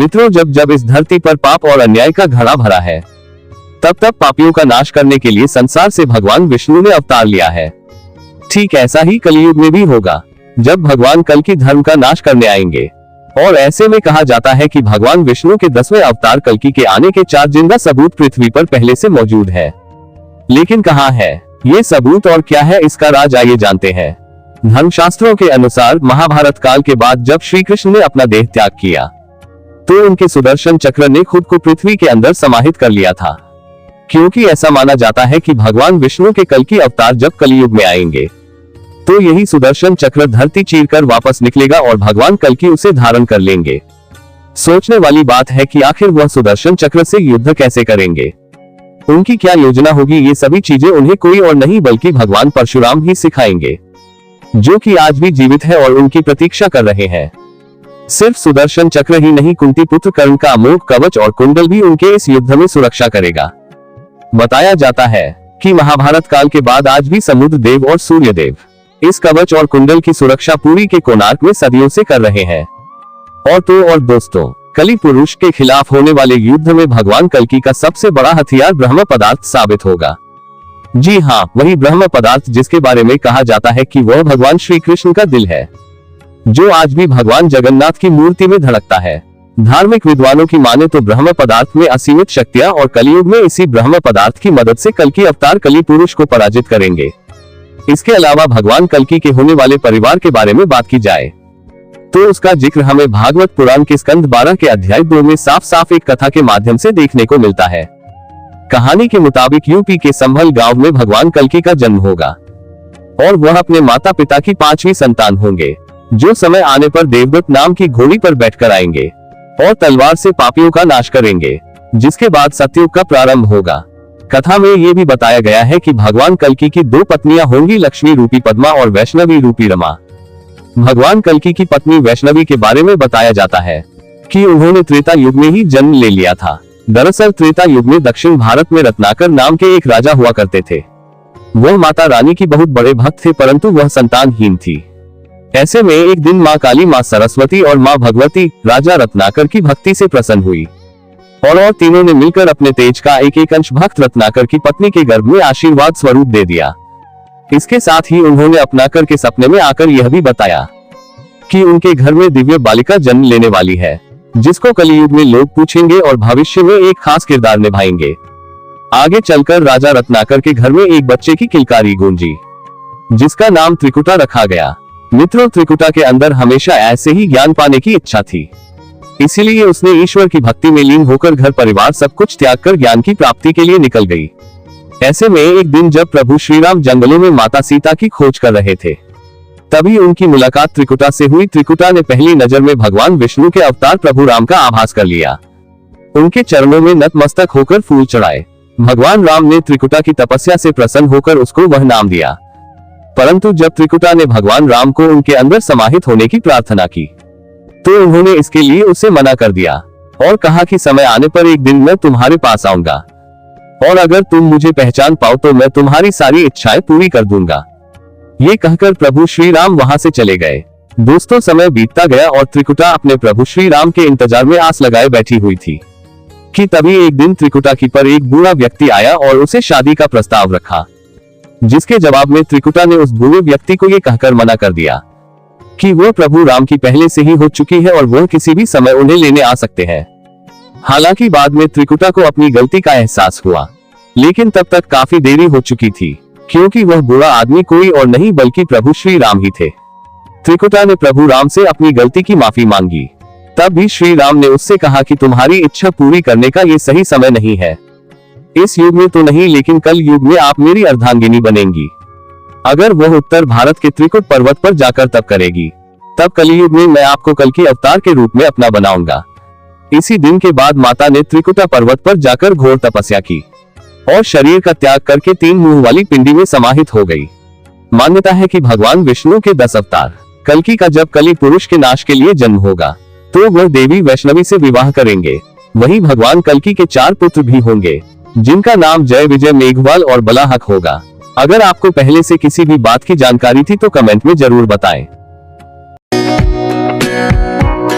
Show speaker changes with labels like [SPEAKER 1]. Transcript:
[SPEAKER 1] मित्रों, जब जब इस धरती पर पाप और अन्याय का घड़ा भरा है, तब तब पापियों का नाश करने के लिए संसार से भगवान विष्णु ने अवतार लिया है। ठीक ऐसा ही कलयुग में भी होगा, जब भगवान कल की धर्म का नाश करने आएंगे। और ऐसे में कहा जाता है कि भगवान विष्णु के 10वें अवतार कल्कि के आने के 4 जिंदा सबूत पृथ्वी पर पहले से मौजूद है। लेकिन कहाँ है ये सबूत और क्या है इसका राज, आइए जानते हैं। धर्मशास्त्रों के अनुसार महाभारत काल के बाद जब श्री कृष्ण ने अपना देह त्याग किया, तो उनके सुदर्शन चक्र ने खुद को पृथ्वी के अंदर समाहित कर लिया था, क्योंकि ऐसा माना जाता है कि भगवान विष्णु के कल की अवतार जब कलयुग में आएंगे, तो यही सुदर्शन चक्र धरती चीरकर वापस निकलेगा और भगवान कल्कि उसे धारण कर लेंगे। सोचने वाली बात है कि आखिर वह सुदर्शन चक्र से युद्ध कैसे करेंगे, उनकी क्या योजना होगी। ये सभी चीजें उन्हें कोई और नहीं बल्कि भगवान परशुराम ही सिखाएंगे, जो कि आज भी जीवित है और उनकी प्रतीक्षा कर रहे हैं। सिर्फ सुदर्शन चक्र ही नहीं, कुंती पुत्र कर्ण का अमोघ कवच और कुंडल भी उनके इस युद्ध में सुरक्षा करेगा। बताया जाता है कि महाभारत काल के बाद आज भी समुद्र देव और सूर्य देव इस कवच और कुंडल की सुरक्षा पुरी के कोणार्क में सदियों से कर रहे हैं। और दोस्तों, कलि पुरुष के खिलाफ होने वाले युद्ध में भगवान कल्कि का सबसे बड़ा हथियार ब्रह्म पदार्थ साबित होगा। जी हाँ, वही ब्रह्म पदार्थ जिसके बारे में कहा जाता है कि वह भगवान श्री कृष्ण का दिल है, जो आज भी भगवान जगन्नाथ की मूर्ति में धड़कता है। धार्मिक विद्वानों की माने तो ब्रह्म पदार्थ में असीमित शक्तियां और कलयुग में इसी ब्रह्म पदार्थ की मदद से कल्कि अवतार कलि पुरुष को पराजित करेंगे। इसके अलावा भगवान कल्कि के होने वाले परिवार के बारे में बात की जाए तो उसका जिक्र हमें भागवत पुराण के स्कंद 12 के अध्याय 2 में साफ साफ एक कथा के माध्यम से देखने को मिलता है। कहानी के मुताबिक यूपी के संभल गांव में भगवान कल्कि का जन्म होगा और वह अपने माता पिता की 5वीं संतान होंगे, जो समय आने पर देवदत्त नाम की घोड़ी पर बैठकर आएंगे और तलवार से पापियों का नाश करेंगे, जिसके बाद सतयुग का प्रारंभ होगा। कथा में ये भी बताया गया है कि भगवान कल्कि की 2 पत्नियां होंगी, लक्ष्मी रूपी पद्मा और वैष्णवी रूपी रमा। भगवान कल्कि की पत्नी वैष्णवी के बारे में बताया जाता है कि उन्होंने त्रेता युग में ही जन्म ले लिया था। दरअसल त्रेता युग में दक्षिण भारत में रत्नाकर नाम के एक राजा हुआ करते थे। वह माता रानी की बहुत बड़े भक्त थे, परंतु वह संतानहीन थी। ऐसे में एक दिन माँ काली, माँ सरस्वती और माँ भगवती राजा रत्नाकर की भक्ति से प्रसन्न हुई और तीनों ने मिलकर अपने तेज का एक एक अंश भक्त रत्नाकर की पत्नी के गर्भ में आशीर्वाद स्वरूप दे दिया। इसके साथ ही उन्होंने रत्नाकर के सपने में आकर यह भी बताया कि उनके घर में दिव्य बालिका जन्म लेने वाली है, जिसको कलयुग में लोग पूछेंगे और भविष्य में एक खास किरदार निभाएंगे। आगे चलकर राजा रत्नाकर के घर में एक बच्चे की किलकारी गूंजी, जिसका नाम त्रिकुटा रखा गया। मित्रों, त्रिकुटा के अंदर हमेशा ऐसे ही ज्ञान पाने की इच्छा थी, इसीलिए उसने ईश्वर की भक्ति में लीन होकर घर परिवार सब कुछ त्याग कर ज्ञान की प्राप्ति के लिए निकल गई। ऐसे में एक दिन जब प्रभु श्री राम जंगलों में माता सीता की खोज कर रहे थे, तभी उनकी मुलाकात त्रिकुटा से हुई। त्रिकुटा ने पहली नजर में भगवान विष्णु के अवतार प्रभु राम का आभास कर लिया। उनके चरणों में नतमस्तक होकर फूल चढ़ाए। भगवान राम ने त्रिकुटा की तपस्या से प्रसन्न होकर उसको वह नाम दिया, परंतु जब त्रिकुटा ने भगवान राम को उनके अंदर समाहित होने की प्रार्थना की, तो उन्होंने इसके लिए उसे मना कर दिया और कहा कि समय आने पर एक दिन मैं तुम्हारे पास आऊंगा और अगर तुम मुझे पहचान पाओ तो मैं तुम्हारी सारी इच्छाएं पूरी कर दूंगा। ये कहकर प्रभु श्री राम वहां से चले गए। दोस्तों, समय बीतता गया और त्रिकुटा अपने प्रभु श्री राम के इंतजार में आस लगाए बैठी हुई थी कि तभी एक दिन त्रिकुटा की पर एक बूढ़ा व्यक्ति आया और उसे शादी का प्रस्ताव रखा, जिसके जवाब में त्रिकुटा ने उस बूढ़े व्यक्ति को ये कहकर मना कर दिया कि वह प्रभु राम की पहले से ही हो चुकी है और वह किसी भी समय उन्हें लेने आ सकते हैं। हालांकि बाद में त्रिकुटा को अपनी गलती का एहसास हुआ, लेकिन तब तक काफी देरी हो चुकी थी, क्योंकि वह बूढ़ा आदमी कोई और नहीं बल्कि प्रभु श्री राम ही थे। त्रिकुटा ने प्रभु राम से अपनी गलती की माफी मांगी। तब भी श्री राम ने उससे कहा कि तुम्हारी इच्छा पूरी करने का ये सही समय नहीं है। इस युग में तो नहीं, लेकिन कल युग में आप मेरी अर्धांगिनी बनेंगी। अगर वह उत्तर भारत के त्रिकुट पर्वत पर जाकर तप करेगी, तब कलयुग में मैं आपको कल के अवतार के रूप में अपना बनाऊंगा। इसी दिन के बाद माता ने त्रिकुटा पर्वत पर जाकर घोर तपस्या की और शरीर का त्याग करके 3 मुंह वाली पिंडी में समाहित हो गई। मान्यता है कि भगवान विष्णु के 10 अवतार कल्कि का जब कलि पुरुष के नाश के लिए जन्म होगा, तो वह देवी वैष्णवी से विवाह करेंगे। वही भगवान कल्कि के 4 पुत्र भी होंगे, जिनका नाम जय, विजय, मेघवाल और बलाहक होगा। अगर आपको पहले से किसी भी बात की जानकारी थी तो कमेंट में जरूर बताएं।